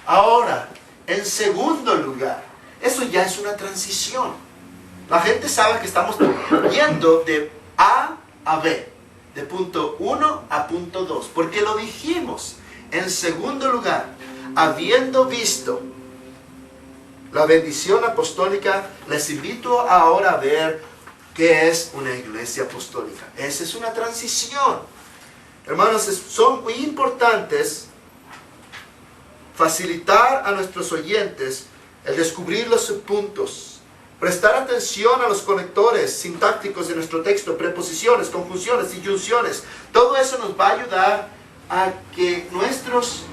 Ahora, en segundo lugar, eso ya es una transición. La gente sabe que estamos yendo de A a B, de punto 1 a punto 2, porque lo dijimos. En segundo lugar, habiendo visto la bendición apostólica, les invito ahora a ver qué es una iglesia apostólica. Esa es una transición. Hermanos, son muy importantes facilitar a nuestros oyentes el descubrir los subpuntos. Prestar atención a los conectores sintácticos de nuestro texto, preposiciones, conjunciones, disyunciones. Todo eso nos va a ayudar a que nuestros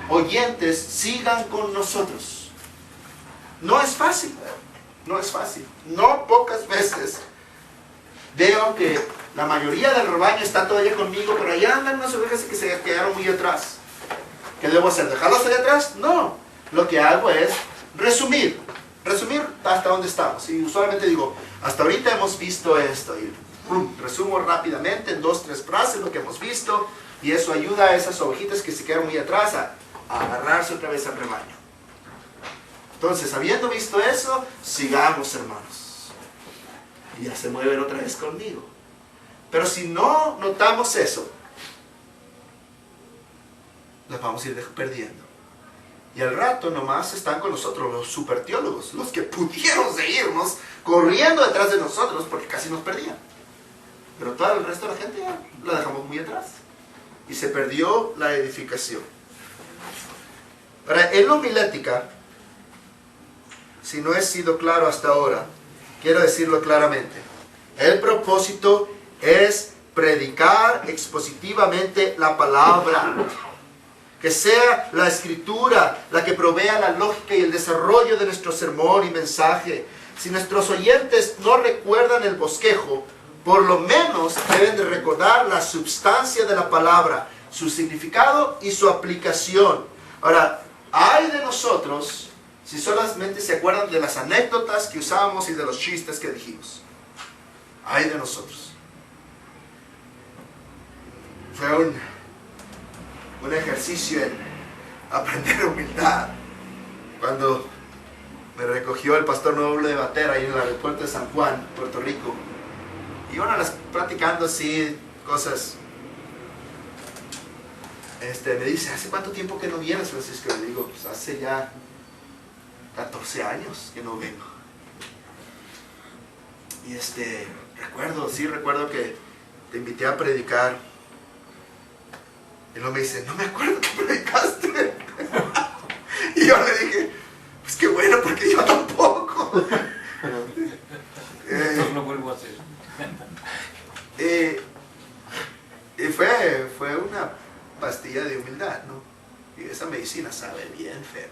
oyentes sigan con nosotros. No es fácil, no es fácil. No pocas veces veo que la mayoría del rebaño está todavía conmigo, pero allá andan unas ovejas que se quedaron muy atrás. ¿Qué debo hacer? ¿Dejarlas allá atrás? No. Lo que hago es resumir hasta dónde estamos. Y usualmente digo, hasta ahorita hemos visto esto. Y resumo rápidamente en 2 o 3 frases lo que hemos visto. Y eso ayuda a esas ovejitas que se quedaron muy atrás a agarrarse otra vez al rebaño. Entonces, habiendo visto eso, sigamos, hermanos. Y ya se mueven otra vez conmigo. Pero si no notamos eso, las vamos a ir perdiendo. Y al rato nomás están con nosotros los super teólogos, los que pudieron seguirnos corriendo detrás de nosotros porque casi nos perdían. Pero todo el resto de la gente ya la dejamos muy atrás. Y se perdió la edificación. Ahora, en la homilética, si no he sido claro hasta ahora, quiero decirlo claramente. El propósito es predicar expositivamente la palabra. Que sea la escritura la que provea la lógica y el desarrollo de nuestro sermón y mensaje. Si nuestros oyentes no recuerdan el bosquejo, por lo menos deben de recordar la substancia de la palabra, su significado y su aplicación. Ahora, hay de nosotros si solamente se acuerdan de las anécdotas que usamos y de los chistes que dijimos. Hay de nosotros. Fue un ejercicio en aprender humildad. Cuando me recogió el pastor Noble de Batera ahí en el aeropuerto de San Juan, Puerto Rico, y una de las platicando así, cosas, me dice, ¿hace cuánto tiempo que no vienes, Francisco? Le digo, pues hace ya 14 años que no vengo. Y recuerdo que te invité a predicar. Y luego me dice, no me acuerdo que predicaste. Y yo le dije, pues qué bueno, porque yo tampoco. Entonces lo vuelvo a hacer. Y fue una pastilla de humildad, ¿no? Y esa medicina sabe bien feo.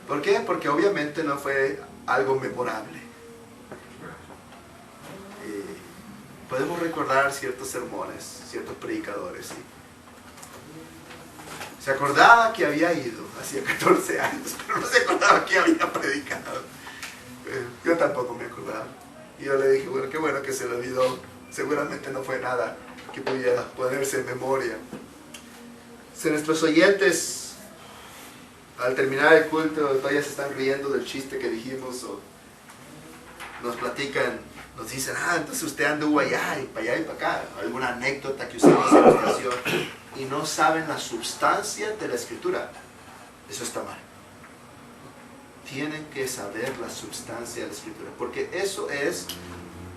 ¿Por qué? Porque obviamente no fue algo memorable. Podemos recordar ciertos sermones, ciertos predicadores, ¿sí? Se acordaba que había ido hacía 14 años, pero no se acordaba que había predicado. Yo tampoco me acordaba. Y yo le dije, bueno, qué bueno que se le olvidó. Seguramente no fue nada que pudiera ponerse en memoria. Si nuestros oyentes, al terminar el culto, todavía se están riendo del chiste que dijimos o nos platican, nos dicen, entonces usted anduvo allá y para acá, alguna anécdota que usamos en la ocasión, y no saben la substancia de la escritura, eso está mal. Tienen que saber la substancia de la escritura, porque eso es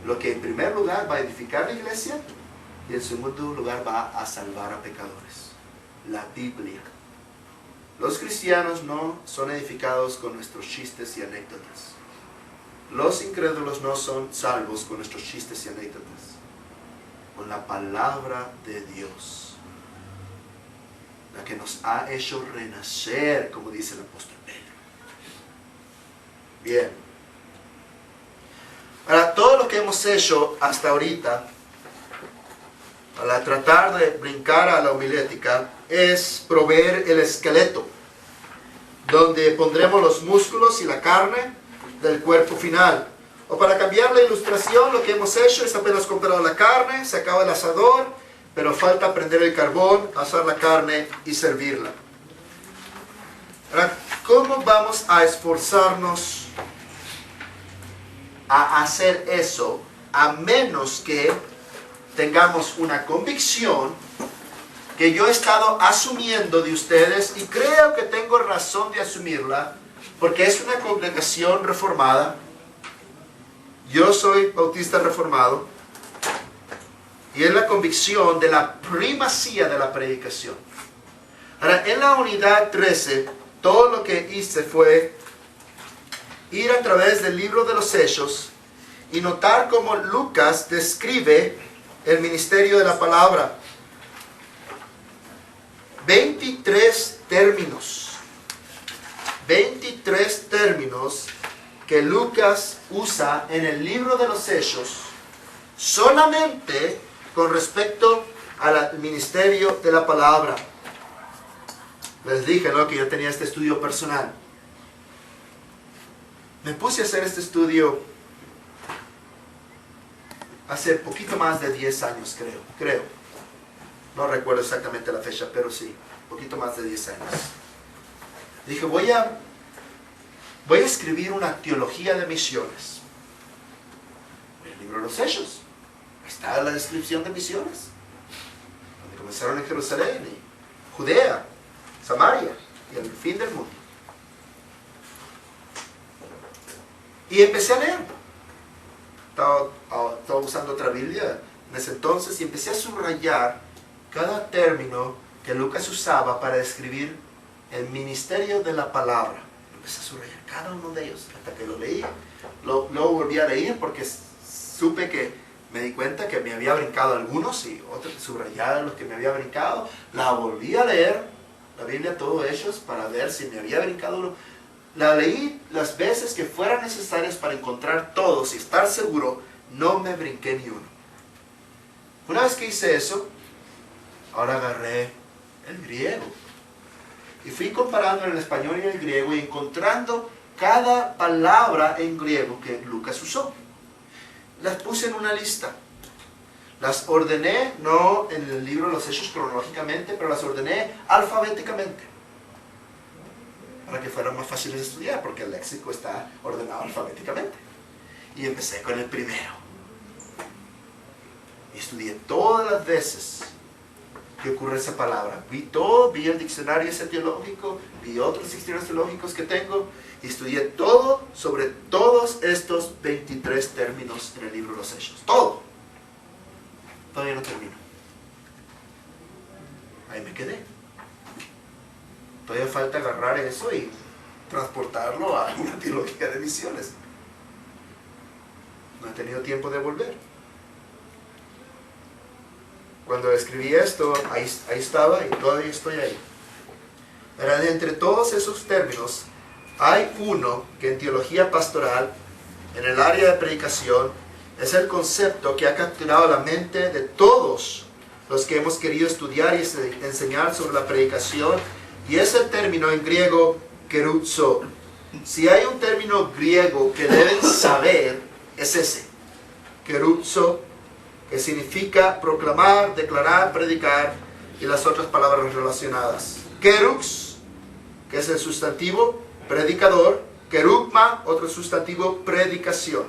lo que en primer lugar va a edificar la iglesia y en segundo lugar va a salvar a pecadores. La Biblia. Los cristianos no son edificados con nuestros chistes y anécdotas. Los incrédulos no son salvos con nuestros chistes y anécdotas. Con la palabra de Dios, la que nos ha hecho renacer, como dice el apóstol Pedro. Bien. Ahora, todo lo que hemos hecho hasta ahorita, para tratar de brincar a la homilética, es proveer el esqueleto, donde pondremos los músculos y la carne del cuerpo final. O para cambiar la ilustración, lo que hemos hecho es apenas comprado la carne, se acaba el asador, pero falta prender el carbón, asar la carne y servirla. Ahora, ¿cómo vamos a esforzarnos a hacer eso a menos que tengamos una convicción que yo he estado asumiendo de ustedes y creo que tengo razón de asumirla porque es una congregación reformada? Yo soy bautista reformado y es la convicción de la primacía de la predicación. Ahora, en la unidad 13, todo lo que hice fue ir a través del libro de los Hechos y notar cómo Lucas describe el ministerio de la palabra. 23 términos. 23 términos que Lucas usa en el libro de los Hechos solamente con respecto al ministerio de la palabra. Les dije, ¿no?, que yo tenía este estudio personal. Me puse a hacer este estudio hace poquito más de 10 años, creo. No recuerdo exactamente la fecha, pero sí, poquito más de 10 años. Dije, voy a escribir una teología de misiones. En el libro de los Hechos está la descripción de misiones, donde comenzaron en Jerusalén, y Judea, Samaria y el fin del mundo. Y empecé a leer. Estaba usando otra Biblia en ese entonces y empecé a subrayar cada término que Lucas usaba para describir el ministerio de la palabra. Empecé a subrayar cada uno de ellos hasta que lo leí. Luego volví a leer porque supe que me di cuenta que me había brincado algunos y otros subrayaba los que me había brincado. La volví a leer, la Biblia, todos ellos, para ver si me había brincado uno. La leí las veces que fueran necesarias para encontrar todos y estar seguro, no me brinqué ni uno. Una vez que hice eso, ahora agarré el griego y fui comparando el español y el griego y encontrando cada palabra en griego que Lucas usó. Las puse en una lista. Las ordené, no en el libro de los Hechos cronológicamente, pero las ordené alfabéticamente, para que fueran más fáciles de estudiar, porque el léxico está ordenado alfabéticamente. Y empecé con el primero. Y estudié todas las veces que ocurre esa palabra. Vi el diccionario ese teológico, vi otros diccionarios teológicos que tengo, y estudié todo sobre todos estos 23 términos en el libro de los Hechos. Todo. Todavía no termino. Ahí me quedé. Todavía falta agarrar eso y transportarlo a una teología de misiones. No he tenido tiempo de volver. Cuando escribí esto, ahí estaba y todavía estoy ahí. Pero entre todos esos términos, hay uno que en teología pastoral, en el área de predicación, es el concepto que ha capturado la mente de todos los que hemos querido estudiar y enseñar sobre la predicación. Y es el término en griego keruzo. Si hay un término griego que deben saber, es ese. Keruzo, que significa proclamar, declarar, predicar, y las otras palabras relacionadas. Kerux, que es el sustantivo, predicador. Kerugma, otro sustantivo, predicación.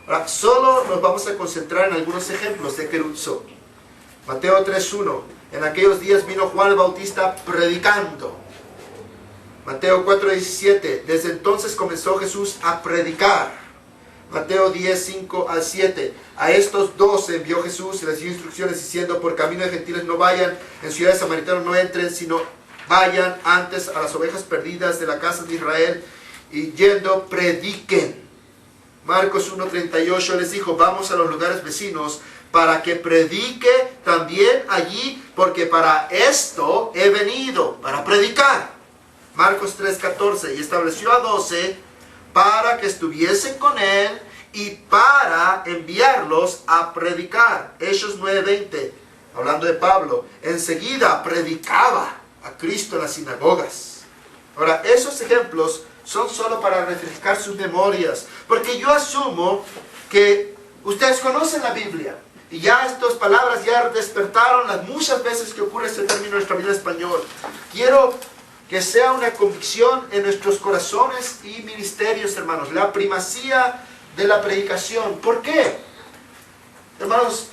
Ahora, solo nos vamos a concentrar en algunos ejemplos de keruzo. Mateo 3:1. En aquellos días vino Juan el Bautista predicando. Mateo 4:17. Desde entonces comenzó Jesús a predicar. Mateo 10:5-7. A estos 12 envió Jesús y les dio instrucciones diciendo: por camino de gentiles no vayan, en ciudades samaritanas no entren, sino vayan antes a las ovejas perdidas de la casa de Israel, y yendo prediquen. Marcos 1:38 les dijo: vamos a los lugares vecinos para que predique también allí, porque para esto he venido, para predicar. Marcos 3:14. Y estableció a 12 para que estuviesen con él y para enviarlos a predicar. Hechos 9:20, hablando de Pablo, enseguida predicaba a Cristo en las sinagogas. Ahora, esos ejemplos son solo para refrescar sus memorias, porque yo asumo que ustedes conocen la Biblia. Y ya estas palabras ya despertaron las muchas veces que ocurre este término en nuestra Biblia en español. Quiero que sea una convicción en nuestros corazones y ministerios, hermanos. La primacía de la predicación. ¿Por qué? Hermanos,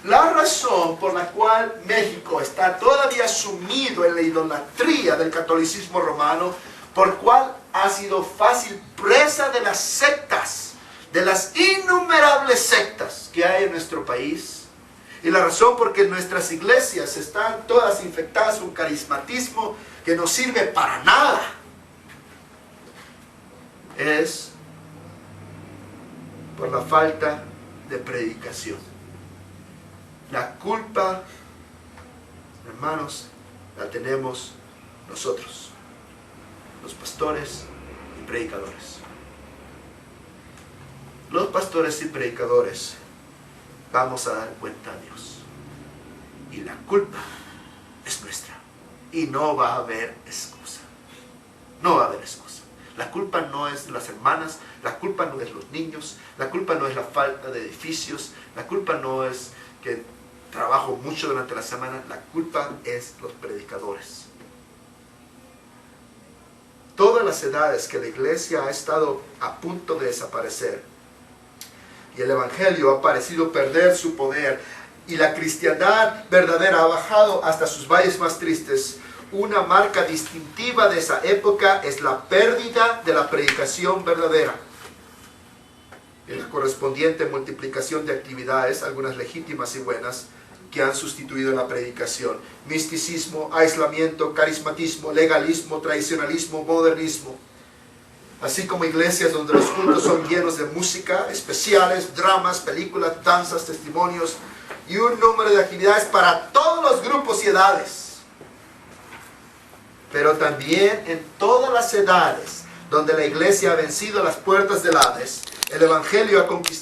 la razón por la cual México está todavía sumido en la idolatría del catolicismo romano, por cual ha sido fácil presa de las sectas, de las innumerables sectas que hay en nuestro país, y la razón por que nuestras iglesias están todas infectadas con carismatismo que no sirve para nada, es por la falta de predicación. La culpa, hermanos, la tenemos nosotros, los pastores y predicadores. Los pastores y predicadores vamos a dar cuenta a Dios. Y la culpa es nuestra. Y no va a haber excusa. No va a haber excusa. La culpa no es de las hermanas, la culpa no es los niños, la culpa no es la falta de edificios, la culpa no es que trabajo mucho durante la semana, la culpa es los predicadores. Todas las edades que la iglesia ha estado a punto de desaparecer y el evangelio ha parecido perder su poder y la cristiandad verdadera ha bajado hasta sus valles más tristes, una marca distintiva de esa época es la pérdida de la predicación verdadera y la correspondiente multiplicación de actividades, algunas legítimas y buenas, que han sustituido la predicación. Misticismo, aislamiento, carismatismo, legalismo, tradicionalismo, modernismo. Así como iglesias donde los cultos son llenos de música, especiales, dramas, películas, danzas, testimonios y un número de actividades para todos los grupos y edades. Pero también en todas las edades donde la iglesia ha vencido las puertas del Hades, el evangelio ha conquistado